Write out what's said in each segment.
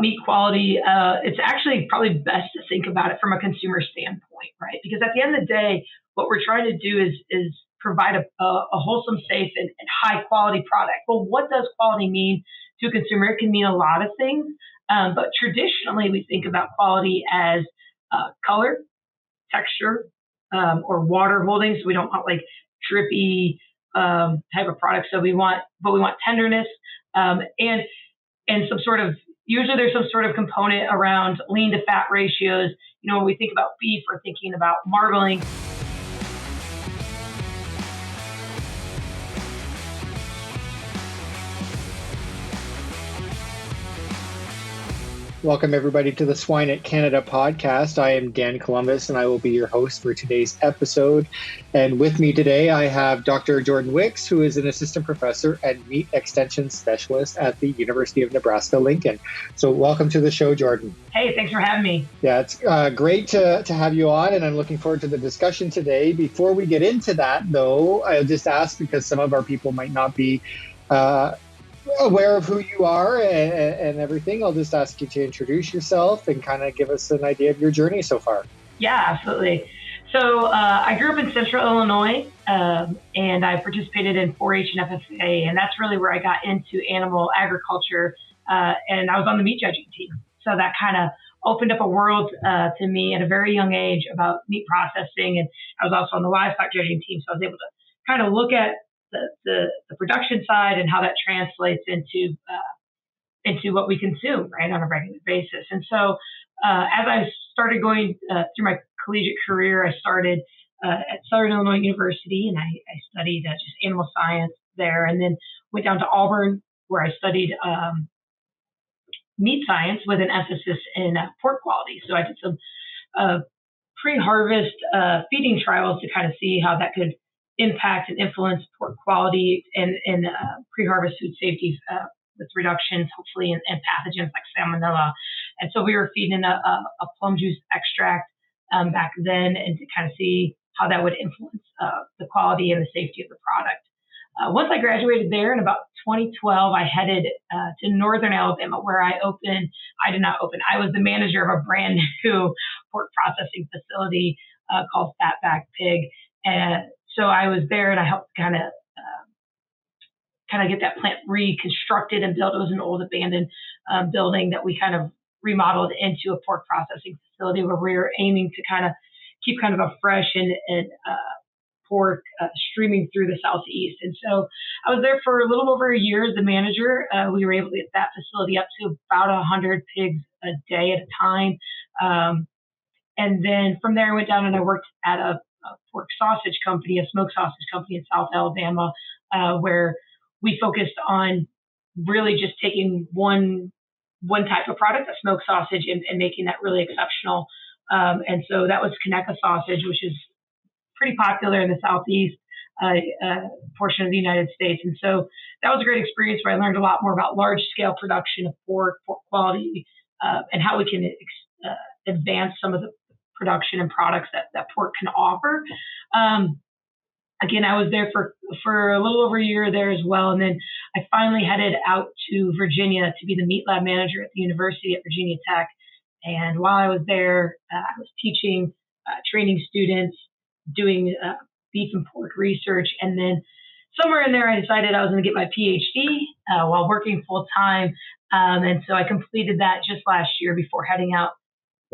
meat quality, it's actually probably best to think about it from a consumer standpoint, right? Because at the end of the day, what we're trying to do is provide a wholesome, safe, and high quality product. Well, what does quality mean to a consumer? It can mean a lot of things, but traditionally we think about quality as color, texture, or water holding. So we don't want like drippy type of products. We want tenderness and some sort of, usually there's some sort of component around lean to fat ratios. When we think about beef, we're thinking about marbling. Welcome, everybody, to the Swine at Canada podcast. I am Dan Columbus, and I will be your host for today's episode. And with me today, I have Dr. Jordan Wicks, who is an assistant professor and meat extension specialist at the University of Nebraska-Lincoln. So welcome to the show, Jordan. Hey, thanks for having me. Yeah, it's great to have you on, and I'm looking forward to the discussion today. Before we get into that, though, I'll just ask, because some of our people might not be aware of who you are and everything, I'll just ask you to introduce yourself and kind of give us an idea of your journey so far. Yeah, absolutely. So I grew up in Central Illinois, and I participated in 4-H and FFA, and that's really where I got into animal agriculture, and I was on the meat judging team. So that kind of opened up a world to me at a very young age about meat processing, and I was also on the livestock judging team, so I was able to kind of look at the production side and how that translates into what we consume, right, on a regular basis. And so as I started going through my collegiate career, I started at Southern Illinois University, and I studied just animal science there, and then went down to Auburn, where I studied meat science with an emphasis in pork quality. So I did some pre-harvest feeding trials to kind of see how that could impact and influence pork quality and pre-harvest food safety with reductions, hopefully, in pathogens like salmonella. And so we were feeding a plum juice extract back then, and to kind of see how that would influence the quality and the safety of the product. Once I graduated there in about 2012, I headed to Northern Alabama, where I was the manager of a brand new pork processing facility called Fatback Pig. So I was there, and I helped kind of get that plant reconstructed and built. It was an old abandoned building that we kind of remodeled into a pork processing facility, where we were aiming to kind of keep kind of a fresh and pork streaming through the Southeast. And so I was there for a little over a year as the manager. We were able to get that facility up to about 100 pigs a day at a time. And then from there, I went down and I worked at a pork sausage company, a smoked sausage company in South Alabama, where we focused on really just taking one type of product, a smoked sausage, and making that really exceptional. And so that was Conecuh sausage, which is pretty popular in the Southeast portion of the United States. And so that was a great experience where I learned a lot more about large-scale production of pork quality, and how we can advance some of the production and products that pork can offer. Again, I was there for a little over a year there as well. And then I finally headed out to Virginia to be the meat lab manager at the University at Virginia Tech. And while I was there, I was teaching, training students, doing beef and pork research. And then somewhere in there, I decided I was going to get my PhD while working full time. And so I completed that just last year before heading out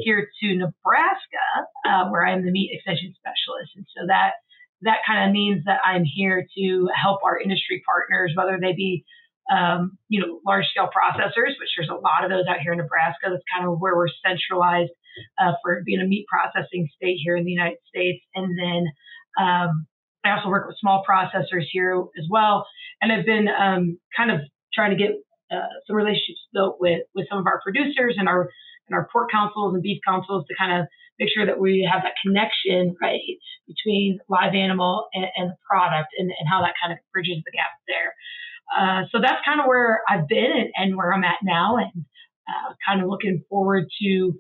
here to Nebraska, where I'm the meat extension specialist. And so that kind of means that I'm here to help our industry partners, whether they be, large scale processors, which there's a lot of those out here in Nebraska. That's kind of where we're centralized for being a meat processing state here in the United States. And then I also work with small processors here as well. And I've been kind of trying to get some relationships built with some of our producers and our pork councils and beef councils to kind of make sure that we have that connection, right, between live animal and the product, and how that kind of bridges the gap there. So that's kind of where I've been and where I'm at now, and kind of looking forward to,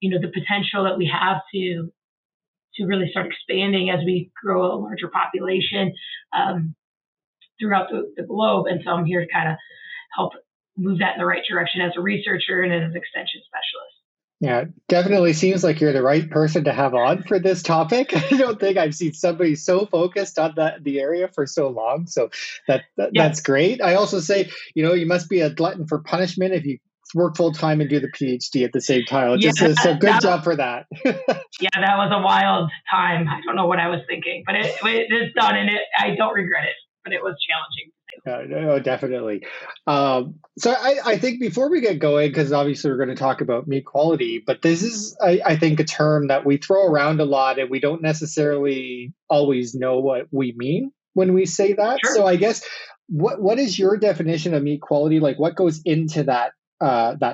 the potential that we have to really start expanding as we grow a larger population throughout the globe. And so I'm here to kind of help move that in the right direction as a researcher and as an extension specialist. Yeah, definitely seems like you're the right person to have on for this topic. I don't think I've seen somebody so focused on the area for so long. So that's great. I also say, you must be a glutton for punishment if you work full time and do the PhD at the same time. Yeah, So good job for that. Yeah, that was a wild time. I don't know what I was thinking, but it's done, and I don't regret it. But it was challenging. No, definitely. So I think before we get going, because obviously we're going to talk about meat quality, but this is, I think, a term that we throw around a lot and we don't necessarily always know what we mean when we say that. Sure. So I guess, what is your definition of meat quality? Like, what goes into that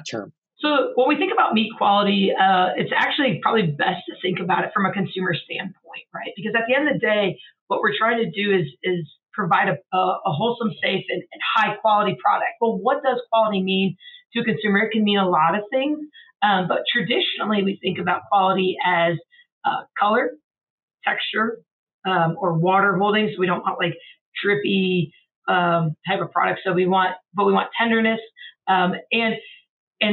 term? So when we think about meat quality, it's actually probably best to think about it from a consumer standpoint, right? Because at the end of the day, what we're trying to do is provide a wholesome, safe, and high quality product. Well, what does quality mean to a consumer? It can mean a lot of things, but traditionally we think about quality as color, texture, or water holding. So we don't want like drippy type of products. So we want tenderness, and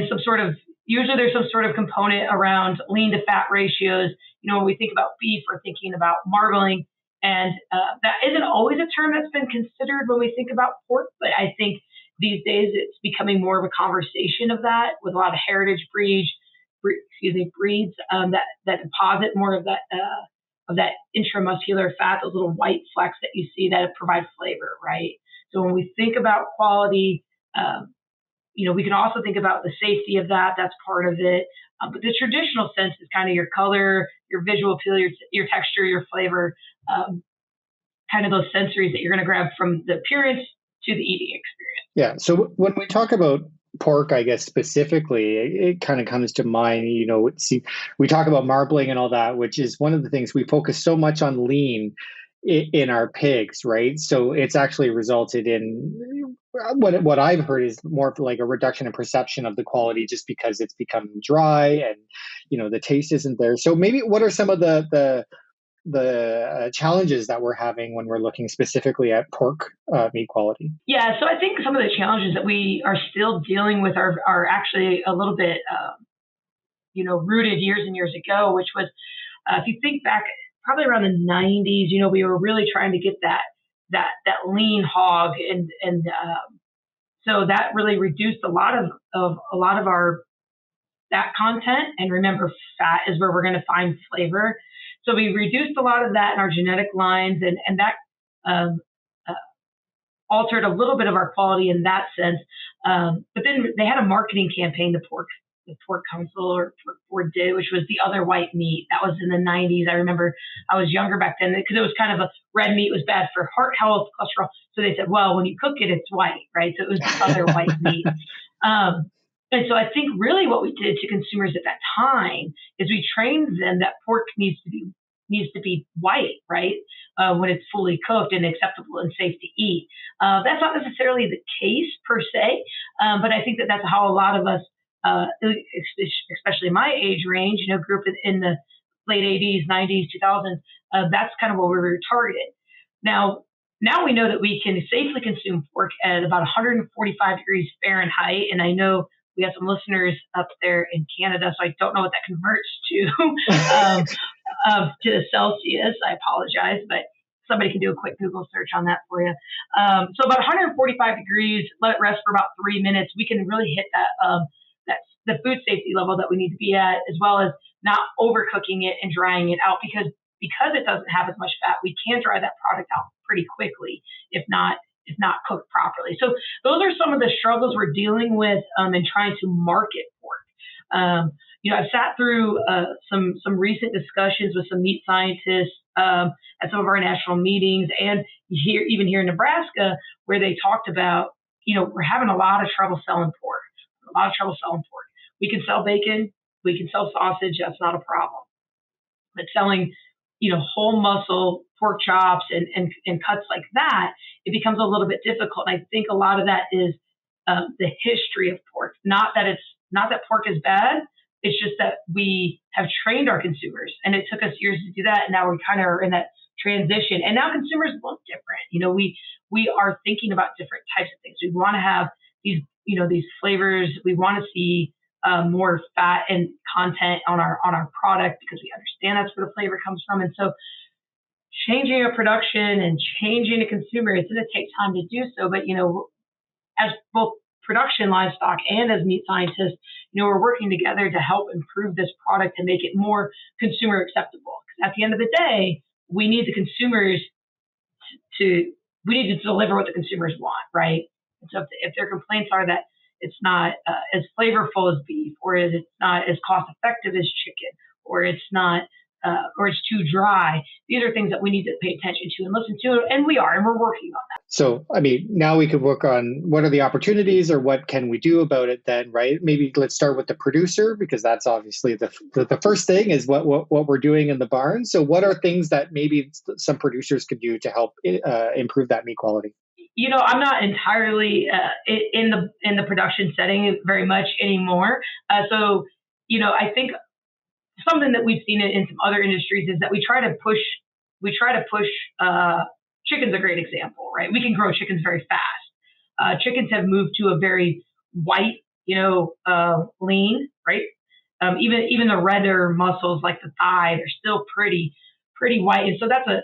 some sort of, usually there's some sort of component around lean to fat ratios. When we think about beef, we're thinking about marbling. And that isn't always a term that's been considered when we think about pork, but I think these days it's becoming more of a conversation of that, with a lot of heritage breeds that deposit more of that intramuscular fat, those little white flecks that you see that provide flavor, right? So when we think about quality, we can also think about the safety of that. That's part of it. But the traditional sense is kind of your color, your visual appeal, your texture, your flavor, kind of those sensories that you're going to grab from the appearance to the eating experience. Yeah. So when we talk about pork, I guess specifically, it kind of comes to mind, we talk about marbling and all that, which is one of the things we focus so much on lean in our pigs, right? So it's actually resulted in what I've heard is more of like a reduction in perception of the quality, just because it's become dry and the taste isn't there. So maybe what are some of the challenges that we're having when we're looking specifically at pork meat quality? Yeah, so I think some of the challenges that we are still dealing with are actually a little bit rooted years and years ago, which was if you think back probably around the 90s, we were really trying to get that lean hog, and so that really reduced a lot of our fat content. And remember, fat is where we're going to find flavor. So we reduced a lot of that in our genetic lines, and that altered a little bit of our quality in that sense. But then they had a marketing campaign, the Pork Council, or Pork did, which was the other white meat. That was in the 90s. I remember I was younger back then, because it was kind of a red meat was bad for heart health, cholesterol. So they said, well, when you cook it, it's white, right? So it was the other white meat. And so I think really what we did to consumers at that time is we trained them that pork needs to be white, right? When it's fully cooked and acceptable and safe to eat. That's not necessarily the case per se, but I think that's how a lot of us, especially my age range, grew up in the late 80s, 90s, 2000s. That's kind of what we were targeted. Now we know that we can safely consume pork at about 145 degrees Fahrenheit, and I know we have some listeners up there in Canada, so I don't know what that converts to Celsius. I apologize, but somebody can do a quick Google search on that for you. So about 145 degrees, let it rest for about 3 minutes. We can really hit that's the food safety level that we need to be at, as well as not overcooking it and drying it out, because it doesn't have as much fat. We can dry that product out pretty quickly if not cooked properly. So those are some of the struggles we're dealing with in trying to market pork. I've sat through some recent discussions with some meat scientists at some of our national meetings, and even here in Nebraska, where they talked about, we're having a lot of trouble selling pork. We can sell bacon, we can sell sausage, that's not a problem. But selling, whole muscle pork chops and cuts like that, it becomes a little bit difficult. And I think a lot of that is the history of pork. Not that pork is bad. It's just that we have trained our consumers, and it took us years to do that. And now we kind of are in that transition. And now consumers look different. We are thinking about different types of things. We want to have these these flavors. We want to see more fat and content on our product because we understand that's where the flavor comes from. And so changing a production and changing a consumer, it's going to take time to do so. But, as both production livestock and as meat scientists, we're working together to help improve this product and make it more consumer acceptable. Because at the end of the day, we need the consumers we need to deliver what the consumers want, right? And so if their complaints are that it's not as flavorful as beef, or it's not as cost effective as chicken, or it's not, or it's too dry, these are things that we need to pay attention to and listen to, and we're working on that. So, now we could work on what are the opportunities or what can we do about it then, right? Maybe let's start with the producer, because that's obviously the first thing is what we're doing in the barn. So what are things that maybe some producers could do to help improve that meat quality? I'm not entirely in the production setting very much anymore. So, I think something that we've seen in some other industries is that we try to push chicken's a great example, right? We can grow chickens very fast. Chickens have moved to a very white, lean, right? Even the redder muscles like the thigh, they're still pretty white. And so that's a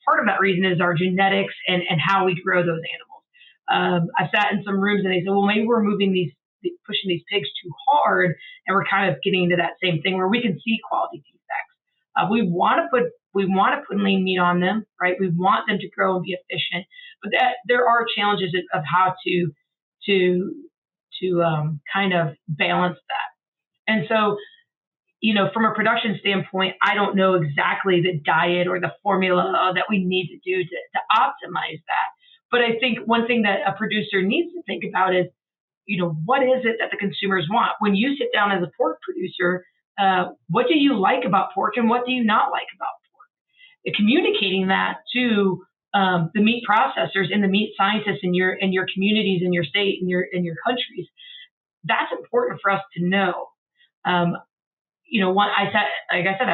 part of that reason is our genetics and how we grow those animals. I sat in some rooms and they said, well, maybe we're pushing these pigs too hard, and we're kind of getting into that same thing where we can see quality defects. We want to put lean meat on them, right? We want them to grow and be efficient, but there are challenges of how to kind of balance that. And so, from a production standpoint, I don't know exactly the diet or the formula that we need to do to optimize that. But I think one thing that a producer needs to think about is, what is it that the consumers want? When you sit down as a pork producer, what do you like about pork and what do you not like about pork? Communicating that to the meat processors and the meat scientists in your communities, in your state, in your countries, that's important for us to know. I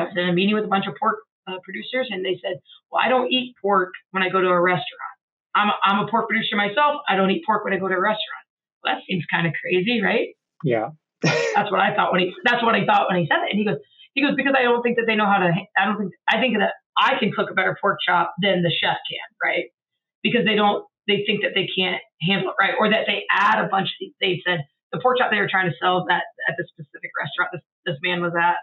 was in a meeting with a bunch of pork producers, and they said, well, I don't eat pork when I go to a restaurant. I'm a pork producer myself. I don't eat pork when I go to a restaurant. Well, that seems kind of crazy, right? Yeah. That's what I thought when he thought when he said it. And he goes, because I don't think that they know how to, I think that I can cook a better pork chop than the chef can, right? Because they think that they can't handle it right. Or that they add a bunch of these. They said the pork chop they were trying to sell at the specific restaurant this man was at,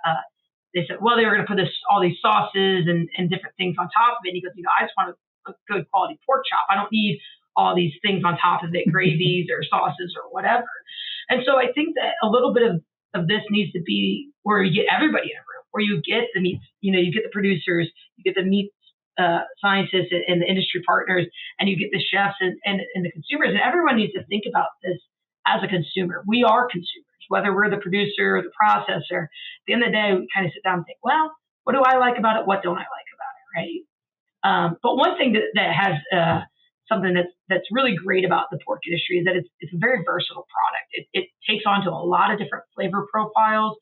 they said, well, they were going to put all these sauces and different things on top of it. And he goes, I just want a good quality pork chop. I don't need all these things on top of it, gravies or sauces or whatever. And so I think that a little bit of this needs to be where you get everybody in a room, where you get the meat, you get the producers, you get the meat scientists and the industry partners, and you get the chefs and the consumers. And everyone needs to think about this as a consumer. We are consumers, whether we're the producer or the processor. At the end of the day, we kind of sit down and think, well, what do I like about it? What don't I like about it, right? But one thing that has something that's really great about the pork industry is that it's a very versatile product. It takes on to a lot of different flavor profiles.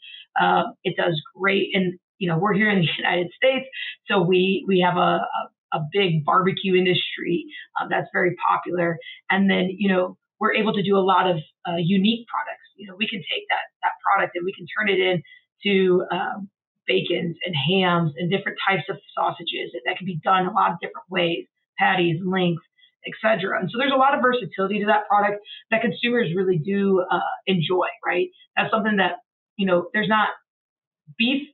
It does great, and we're here in the United States, so we have a big barbecue industry that's very popular. And then we're able to do a lot of unique products. We can take that product and we can turn it into bacons and hams and different types of sausages that can be done a lot of different ways, patties, links, etc. And so there's a lot of versatility to that product that consumers really do enjoy, right? That's something that, there's not beef.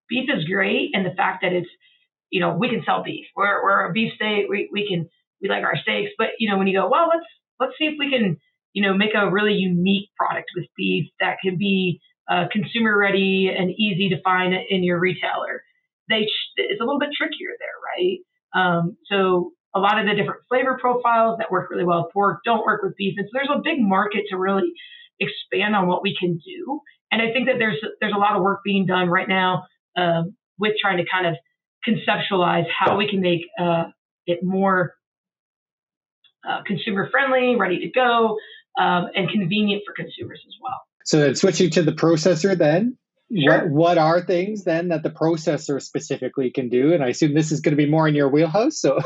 Beef is great, and the fact that it's, we can sell beef. We're a beef state. We like our steaks, but when you go, well, let's see if we can, make a really unique product with beef that can be consumer ready and easy to find in your retailer. It's a little bit trickier there, right? So a lot of the different flavor profiles that work really well with pork don't work with beef. And so there's a big market to really expand on what we can do. And I think that there's a lot of work being done right now with trying to kind of conceptualize how we can make it more consumer friendly, ready to go, and convenient for consumers as well. So then switching to the processor then, Sure. What are things then that the processor specifically can do? And I assume this is going to be more in your wheelhouse. So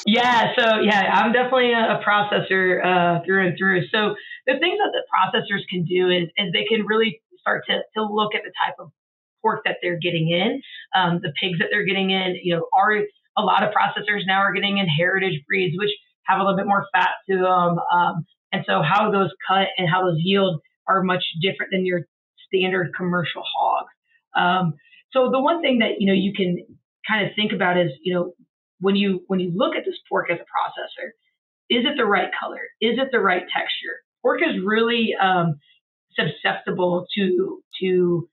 Yeah, so yeah, I'm definitely a processor through and through. So the things that the processors can do is they can really start to look at the type of pork that they're getting in, the pigs that they're getting in. Are a lot of processors now are getting in heritage breeds, which have a little bit more fat to them, and so how those cut and how those yield are much different than your standard commercial hog. So the one thing that you can kind of think about is when you look at this pork as a processor, is it the right color? Is it the right texture? Pork is really susceptible to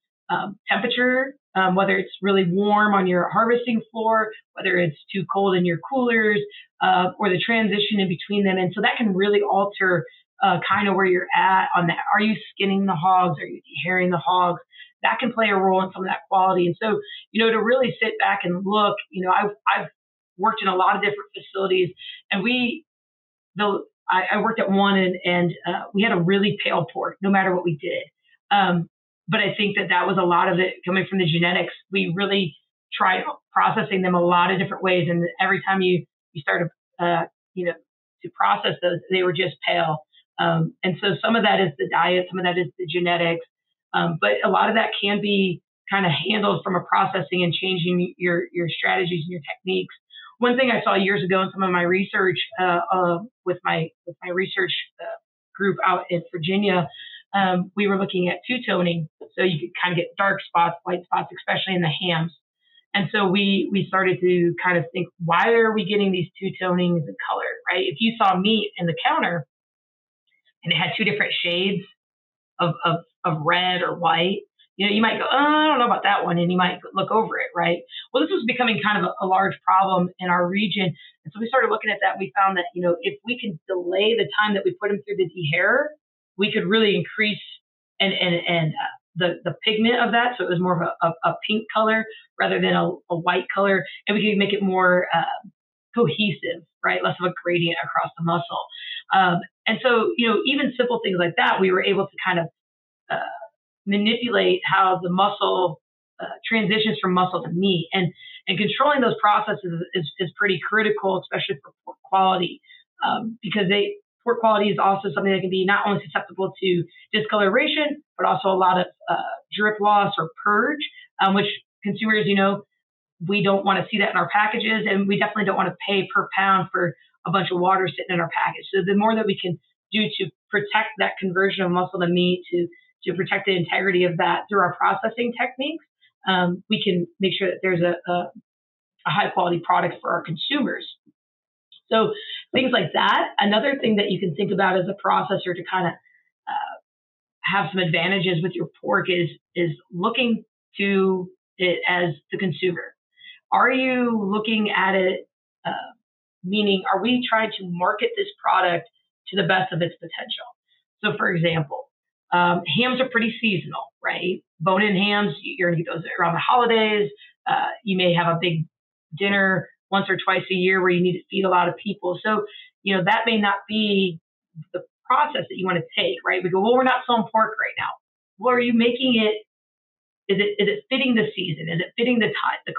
temperature, whether it's really warm on your harvesting floor, whether it's too cold in your coolers, or the transition in between them. And so that can really alter kind of where you're at on that. Are you skinning the hogs? Are you dehairing the hogs? That can play a role in some of that quality. And so, to really sit back and look, I've worked in a lot of different facilities, and I worked at one, and we had a really pale pork, no matter what we did. But I think that was a lot of it coming from the genetics. We really tried processing them a lot of different ways, and every time you started, to process those, they were just pale. And so some of that is the diet, some of that is the genetics, but a lot of that can be kind of handled from a processing and changing your strategies and your techniques. One thing I saw years ago in some of my research with my research group out in Virginia, we were looking at two-toning, so you could kind of get dark spots, light spots, especially in the hams. And so we started to kind of think, why are we getting these two-tonings in color, right? If you saw meat in the counter and it had two different shades of red or white, you might go, oh, I don't know about that one, and you might look over it, right? Well, this was becoming kind of a large problem in our region, and so we started looking at that. We found that if we can delay the time that we put them through the dehair, we could really increase and the pigment of that, so it was more of a pink color rather than a white color, and we could make it more cohesive, right? Less of a gradient across the muscle, and so even simple things like that, we were able to kind of manipulate how the muscle transitions from muscle to meat, and controlling those processes is pretty critical, especially for pork quality, because pork quality is also something that can be not only susceptible to discoloration, but also a lot of drip loss or purge, which consumers, we don't want to see that in our packages, and we definitely don't want to pay per pound for a bunch of water sitting in our package. So the more that we can do to protect that conversion of muscle to meat, to protect the integrity of that through our processing techniques, we can make sure that there's a high quality product for our consumers. So things like that. Another thing that you can think about as a processor to kind of have some advantages with your pork is looking to it as the consumer. Are you looking at it, meaning are we trying to market this product to the best of its potential? So for example, hams are pretty seasonal, right? Bone-in hams, you're going to get those around the holidays. You may have a big dinner once or twice a year where you need to feed a lot of people. So, that may not be the process that you want to take, right? We go, well, we're not selling pork right now. Well, are you making it? Is it fitting the season? Is it fitting the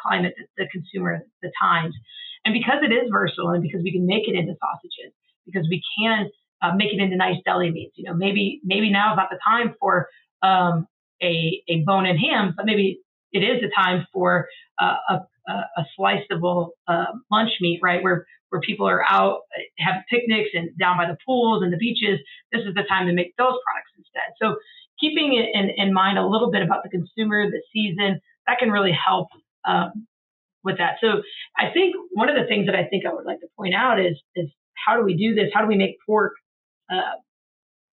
climate, the consumer, the times? And because it is versatile, and because we can make it into sausages, because we can make it into nice deli meats. Maybe now is not the time for a bone-in ham, but maybe it is the time for a sliceable lunch meat, right? Where people are out, have picnics and down by the pools and the beaches. This is the time to make those products instead. So keeping it in mind a little bit about the consumer, the season, that can really help with that. So I think one of the things that I think I would like to point out is how do we do this? How do we make pork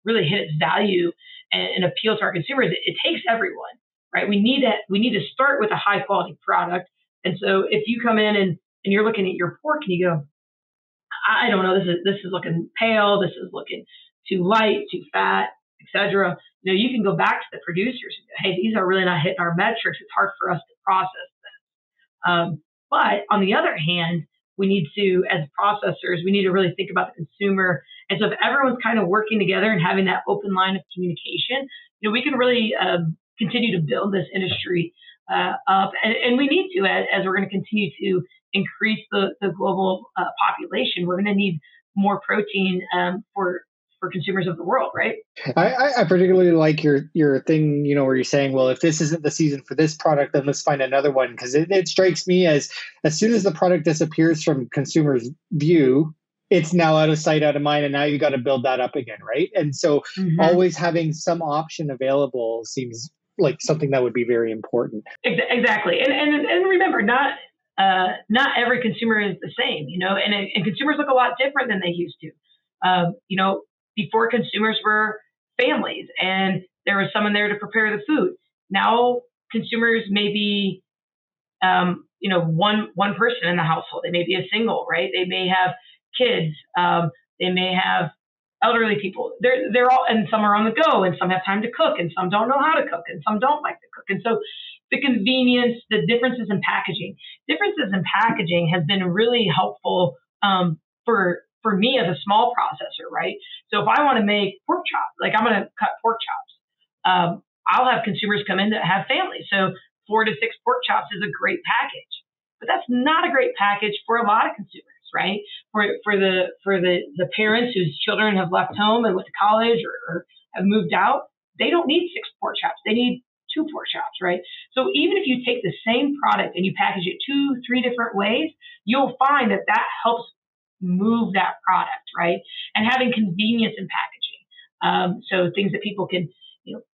really hit its value and appeal to our consumers? It takes everyone, right? We need to start with a high quality product. And so if you come in and you're looking at your pork and you go, I don't know, this is looking pale, this is looking too light, too fat, etc. You can go back to the producers and go, hey, these are really not hitting our metrics. It's hard for us to process this. But on the other hand, we need to, as processors, we need to really think about the consumer. And so if everyone's kind of working together and having that open line of communication, we can really continue to build this industry up, and we need to, as we're going to continue to increase the global population. We're going to need more protein for consumers of the world, right? I particularly like your thing, where you're saying, well, if this isn't the season for this product, then let's find another one, because it strikes me as soon as the product disappears from consumers' view, it's now out of sight, out of mind, and now you got to build that up again, right? And so always having some option available seems like something that would be very important. Exactly, and remember, not every consumer is the same, and consumers look a lot different than they used to. Before, consumers were families and there was someone there to prepare the food. Now consumers may be, one person in the household. They may be a single, right? They may have kids. They may have elderly people. They're all, and some are on the go, and some have time to cook, and some don't know how to cook, and some don't like to cook. And so the convenience, the differences in packaging has been really helpful for me as a small processor, right? So if I want to make pork chops, like I'm going to cut pork chops, I'll have consumers come in that have families. So 4 to 6 pork chops is a great package, but that's not a great package for a lot of consumers, right? For the parents whose children have left home and went to college or have moved out, they don't need 6 pork chops. They need 2 pork chops, right? So even if you take the same product and you package it 2, 3 different ways, you'll find that helps move that product, right? And having convenience in packaging. So things that people can,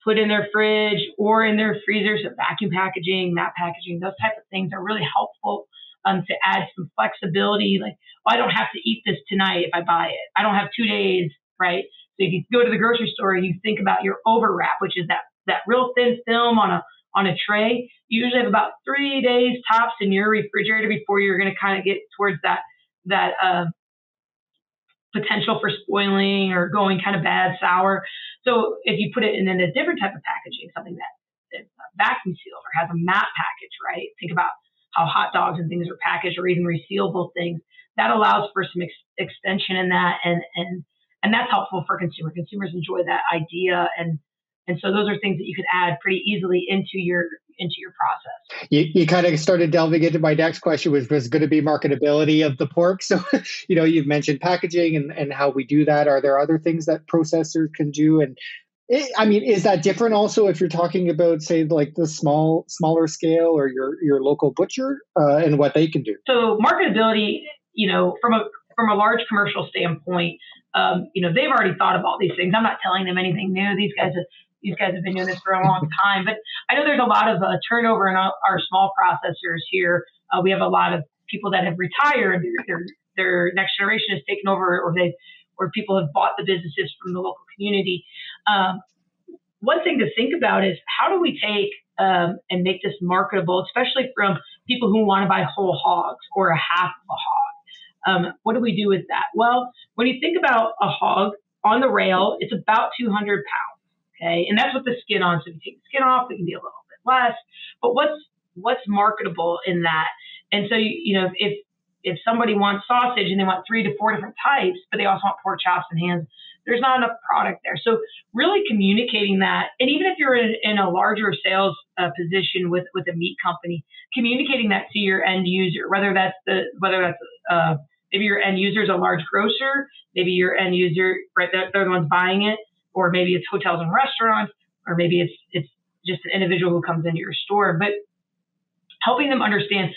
put in their fridge or in their freezers, so vacuum packaging, matte packaging, those type of things are really helpful to add some flexibility. Like, I don't have to eat this tonight if I buy it. I don't have 2 days, right? So if you go to the grocery store and you think about your overwrap, which is that real thin film on a tray, you usually have about 3 days tops in your refrigerator before you're going to kind of get towards that potential for spoiling or going kind of bad, sour. So if you put it in a different type of packaging, something that is vacuum sealed or has a matte package, right? Think about how hot dogs and things are packaged, or even resealable things. That allows for some extension in that, and that's helpful for consumers. Consumers enjoy that idea, and so those are things that you could add pretty easily into your process. You kind of started delving into my next question, which was going to be marketability of the pork. So, you've mentioned packaging and how we do that. Are there other things that processors can do? And is that different also if you're talking about, say, like the smaller scale or your local butcher and what they can do? So marketability, from a large commercial standpoint, they've already thought of all these things. I'm not telling them anything new. These guys have been doing this for a long time, but I know there's a lot of turnover in our small processors here. We have a lot of people that have retired. Their next generation has taken over, or people have bought the businesses from the local community. One thing to think about is, how do we take and make this marketable, especially from people who want to buy whole hogs or a half of a hog? What do we do with that? Well, when you think about a hog on the rail, it's about 200 pounds. Okay, and that's with the skin on. So if you take the skin off, it can be a little bit less. But what's marketable in that? And so if somebody wants sausage and they want 3 to 4 different types, but they also want pork chops and hands, there's not enough product there. So really communicating that, and even if you're in a larger sales position with a meat company, communicating that to your end user, whether that's maybe your end user is a large grocer, maybe your end user, right, they're the ones buying it. Or maybe it's hotels and restaurants, or maybe it's just an individual who comes into your store. But helping them understand,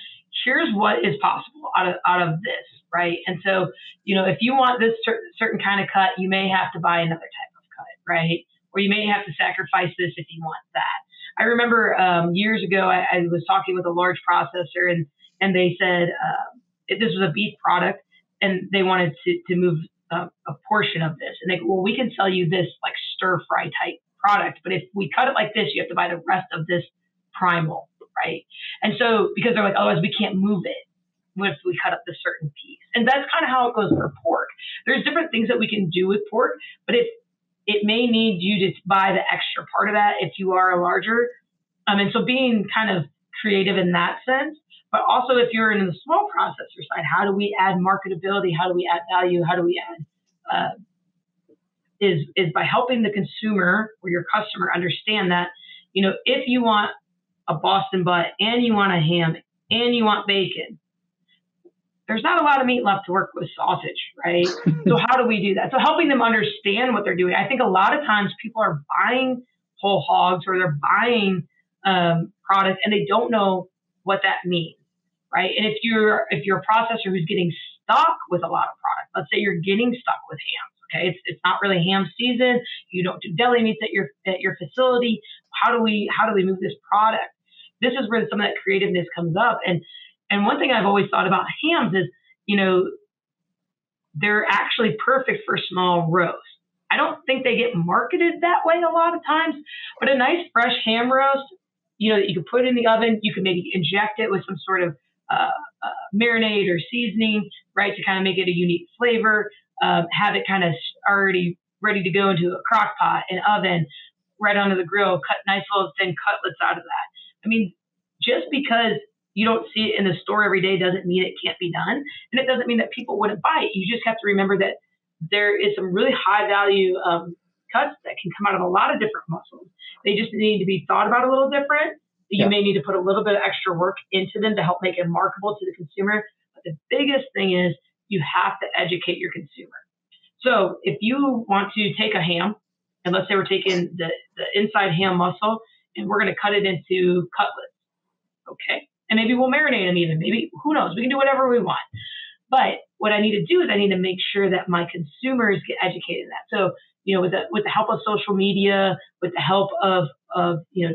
here's what is possible out of this, right? And so, if you want this certain kind of cut, you may have to buy another type of cut, right? Or you may have to sacrifice this if you want that. I remember years ago, I was talking with a large processor, and they said this was a beef product, and they wanted to move a portion of this. And they go, well, we can sell you this like stir fry type product, but if we cut it like this, you have to buy the rest of this primal, right? And so, because they're like, otherwise we can't move it if we cut up this certain piece. And that's kind of how it goes for pork. There's different things that we can do with pork, but it may need you to buy the extra part of that if you are a larger. And so being kind of creative in that sense. But also, if you're in the small processor side, how do we add marketability? How do we add value? How do we add is by helping the consumer or your customer understand that if you want a Boston butt and you want a ham and you want bacon, there's not a lot of meat left to work with sausage, right? So how do we do that? So helping them understand what they're doing. I think a lot of times people are buying whole hogs or they're buying products and they don't know what that means, right? And if you're a processor who's getting stuck with a lot of product, let's say you're getting stuck with hams, okay? It's not really ham season. You don't do deli meats at your facility. How do we move this product? This is where some of that creativeness comes up. And one thing I've always thought about hams is, they're actually perfect for small roast. I don't think they get marketed that way a lot of times, but a nice fresh ham roast, that you can put in the oven, you can maybe inject it with some sort of marinade or seasoning, right, to kind of make it a unique flavor, have it kind of already ready to go into a crock pot and oven, right onto the grill, cut nice little thin cutlets out of that. I mean, just because you don't see it in the store every day doesn't mean it can't be done. And it doesn't mean that people wouldn't buy it. You just have to remember that there is some really high value cuts that can come out of a lot of different muscles. They just need to be thought about a little different. You may need to put a little bit of extra work into them to help make it marketable to the consumer. But the biggest thing is you have to educate your consumer. So if you want to take a ham, and let's say we're taking the inside ham muscle, and we're going to cut it into cutlets, okay? And maybe we'll marinate them even. Maybe, who knows? We can do whatever we want. But what I need to do is I need to make sure that my consumers get educated in that. So, with the help of social media, with the help of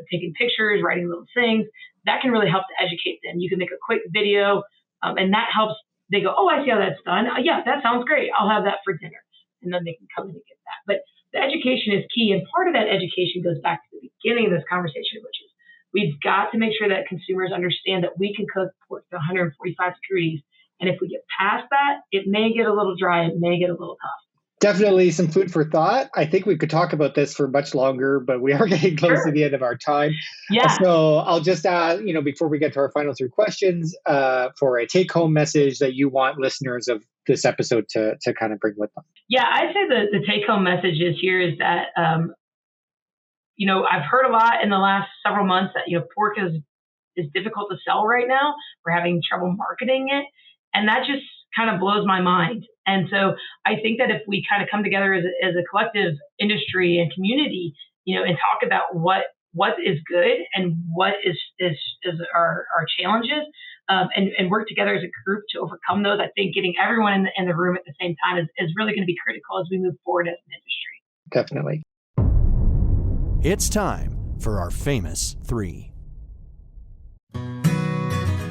taking pictures, writing little things, that can really help to educate them. You can make a quick video, and that helps. They go, oh, I see how that's done. Yeah, that sounds great. I'll have that for dinner. And then they can come in and get that. But the education is key. And part of that education goes back to the beginning of this conversation, which is we've got to make sure that consumers understand that we can cook pork to 145 degrees. And if we get past that, it may get a little dry. It may get a little tough. Definitely some food for thought. I think we could talk about this for much longer, but we are getting close to the end of our time. Yeah. So I'll just ask, before we get to our final three questions, for a take-home message that you want listeners of this episode to kind of bring with them. Yeah, I'd say the take-home message here is that, I've heard a lot in the last several months that, pork is difficult to sell right now. We're having trouble marketing it. And that just kind of blows my mind. And so I think that if we kind of come together as a collective industry and community, and talk about what is good and what is our challenges, and work together as a group to overcome those, I think getting everyone in the room at the same time is really going to be critical as we move forward as an industry. Definitely. It's time for our famous three.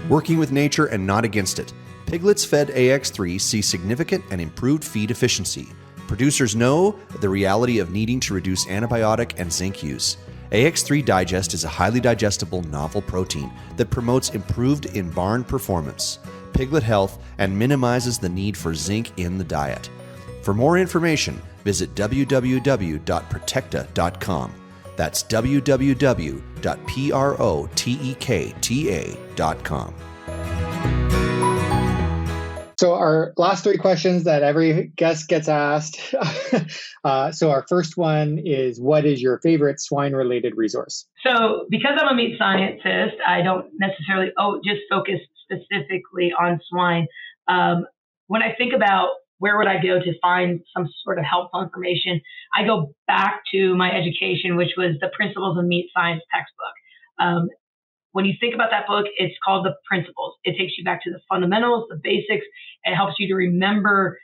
Working with nature and not against it. Piglets fed AX3 see significant and improved feed efficiency. Producers know the reality of needing to reduce antibiotic and zinc use. AX3 Digest is a highly digestible novel protein that promotes improved in-barn performance, piglet health, and minimizes the need for zinc in the diet. For more information, visit www.protecta.com. That's www.protecta.com. So our last three questions that every guest gets asked. So our first one is, what is your favorite swine-related resource? So because I'm a meat scientist, I don't necessarily just focus specifically on swine. When I think about where would I go to find some sort of helpful information, I go back to my education, which was the Principles of Meat Science textbook. When you think about that book, it's called The Principles. It takes you back to the fundamentals, the basics. It helps you to remember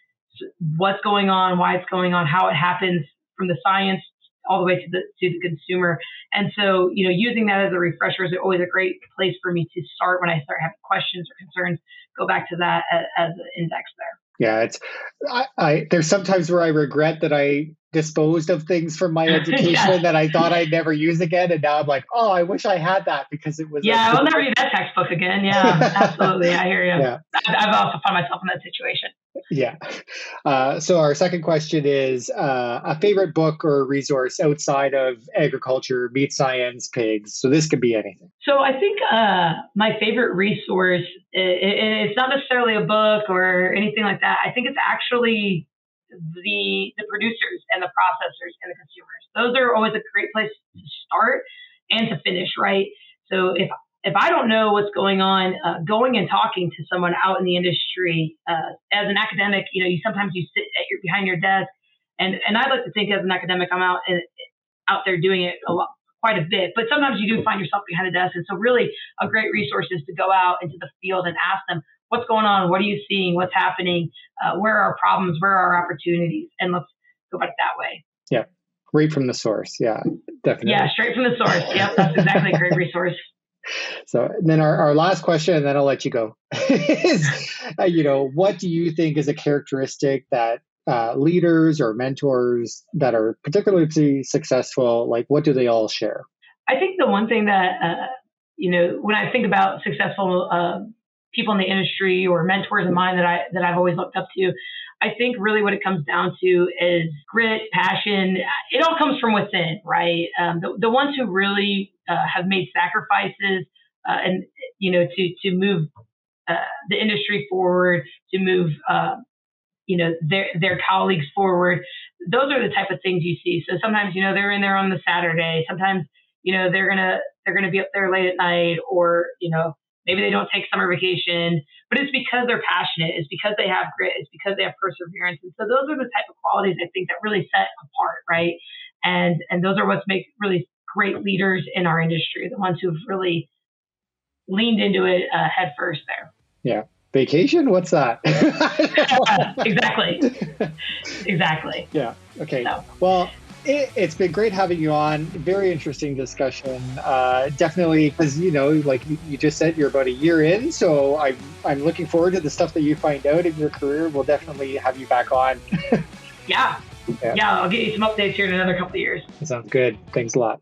what's going on, why it's going on, how it happens from the science all the way to the consumer. And so, using that as a refresher is always a great place for me to start when I start having questions or concerns. Go back to that as an index there. Yeah, there's sometimes where I regret that I disposed of things from my education that I thought I'd never use again. And now I'm like, oh, I wish I had that because it was. Yeah, I'll never do that textbook again. Yeah, absolutely. I hear you. Yeah. I've also found myself in that situation. Yeah. So our second question is a favorite book or resource outside of agriculture, meat science, pigs. So this could be anything. So I think my favorite resource, it's not necessarily a book or anything like that. I think it's actually the producers and the processors and the consumers. Those are always a great place to start. and to finish, right? So if I don't know what's going on, going and talking to someone out in the industry, as an academic, you sometimes you sit behind your desk, and I like to think as an academic, I'm out there doing it quite a bit, but sometimes you do find yourself behind a desk. And so really a great resource is to go out into the field and ask them, what's going on? What are you seeing? What's happening? Where are our problems? Where are our opportunities? And let's go about it that way. Yeah. Right from the source. Yeah, definitely. Yeah, straight from the source. Yep, that's exactly a great resource. So then our last question, and then I'll let you go, is, what do you think is a characteristic that leaders or mentors that are particularly successful, like what do they all share? I think the one thing that, when I think about successful people in the industry or mentors of mine that I've always looked up to, I think really what it comes down to is grit, passion. It all comes from within, right? The ones who really have made sacrifices and to move the industry forward, to move their colleagues forward. Those are the type of things you see. So sometimes they're in there on the Saturday. Sometimes they're gonna be up there late at night, or maybe they don't take summer vacation, but it's because they're passionate. It's because they have grit. It's because they have perseverance. And so those are the type of qualities I think that really set apart, right? And those are what make really great leaders in our industry, the ones who've really leaned into it head first there. Yeah. Vacation? What's that? Exactly. Yeah. Okay. So. Well, it's been great having you on. Very interesting discussion. Definitely, because like you just said, you're about a year in, so I'm looking forward to the stuff that you find out in your career. We'll definitely have you back on. Yeah. I'll get you some updates here in another couple of years. Sounds good. Thanks a lot.